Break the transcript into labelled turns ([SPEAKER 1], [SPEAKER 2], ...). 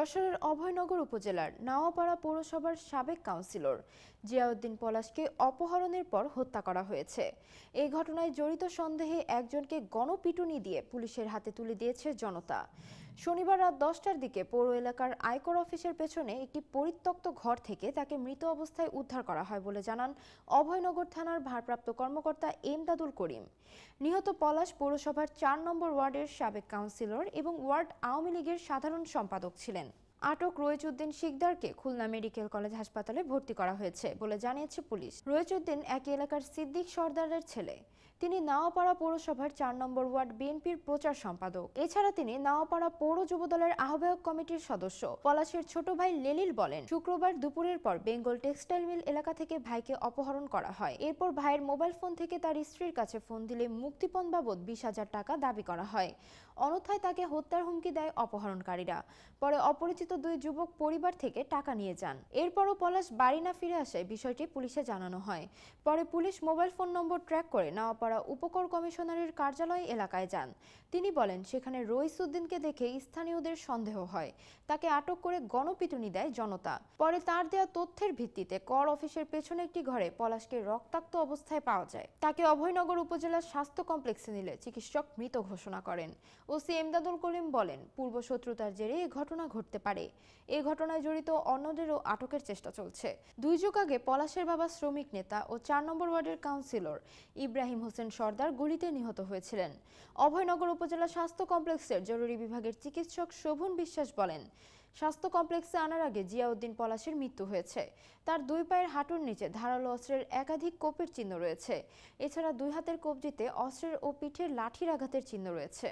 [SPEAKER 1] যশোরের অভয়নগর উপজেলার নাওয়াপাড়া পৌরসভার সাবেক কাউন্সিলর জিয়াউদ্দিন পলাশকে অপহরণের পর হত্যা করা হয়েছে। এই ঘটনায় জড়িত সন্দেহে একজনকে গণপিটুনি দিয়ে পুলিশের হাতে তুলে দিয়েছে জনতা। শনিবার রাত 10টার দিকে পৌর এলাকার আয়কর অফিসের পেছনে একটি পরিত্যক্ত ঘর থেকে তাকে মৃত অবস্থায় উদ্ধার করা হয় বলে জানান অভয়নগর থানার ভারপ্রাপ্ত কর্মকর্তা এমদাদুল করিম। নিহত পলাশ পৌরসভার 4 নম্বর ওয়ার্ডের সাবেক কাউন্সিলর এবং ওয়ার্ড আওয়ামী লীগের সাধারণ সম্পাদক ছিলেন। আটক রয়েচউদ্দিন শিকদারকে খুলনা মেডিকেল কলেজ হাসপাতালে ভর্তি করা হয়েছে বলে জানিয়েছে পুলিশ। রয়েচউদ্দিন একই এলাকার সিদ্দিক সর্দারের ছেলে। তিনি নাওয়াপাড়া পৌরসভার 4 নম্বর ওয়ার্ড বিএনপির প্রচার সম্পাদক। এছাড়া তিনি নাওয়াপাড়া পৌর যুবদলের আহ্বায়ক কমিটির সদস্য। পলাশের ছোট ভাই লেলিল বলেন, শুক্রবার দুপুরের পর বেঙ্গল টেক্সটাইল মিল এলাকা থেকে ভাইকে অপহরণ করা হয়। এরপর ভাইয়ের মোবাইল ফোন থেকে তার স্ত্রীর কাছে ফোন দিলে মুক্তিপণ বাবদ 20,000 টাকা দাবি করা হয়। অন্যথায় তাকে হত্যার হুমকি দেয় অপহরণকারীরা। পরে অপরিচিত দুই যুবক পরিবার থেকে টাকা নিয়ে যান। এরপরও পলাশ বাড়ি না ফিরে আসায় বিষয়টি পুলিশে জানানো হয়। পরে police mobile phone number track করে নাওয়াপাড়া উপকর কমিশনারের কার্যালয় এলাকায় যান। তিনি বলেন, সেখানে রইসউদ্দিনকে দেখে স্থানীয়দের সন্দেহ হয়। তাকে আটক করে গণপিটুনি দেয় জনতা। পরে তার দেওয়া তথ্যের ভিত্তিতে কর অফিসের পেছনে একটি ঘরে পলাশকে রক্তাক্ত অবস্থায় পাওয়া যায়। তাকে অভয়নগর উপজেলার স্বাস্থ্য কমপ্লেক্সে নিলে চিকিৎসক মৃত ঘোষণা করেন। ওসি এমদাদুল করিম বলেন, পূর্ব শত্রুতার জেরে এই ঘটনা ঘটতে পারে। এই ঘটনায় জড়িত অন্যদেরও আটকের চেষ্টা চলছে। 2 যুগ আগে পলাশের বাবা শ্রমিক নেতা ও 4 নম্বর ওয়ার্ডের কাউন্সিলর ইব্রাহিম হোসেন সর্দার গুলিতে নিহত হয়েছিলেন। অভয়নগর উপজেলা স্বাস্থ্য কমপ্লেক্সের জরুরি বিভাগের চিকিৎসক শোভন বিশ্বাস বলেন, স্বাস্থ্য কমপ্লেক্সে আনার আগে জিয়াউদ্দিন পলাশের মৃত্যু হয়েছে। তার 2 পায়ের হাঁটুর নিচে ধারালো অস্ত্রের একাধিক কোপের চিহ্ন রয়েছে। এছাড়া 2 হাতের কবজিতে অস্ত্রের ও পিঠের লাঠির আঘাতের চিহ্ন রয়েছে।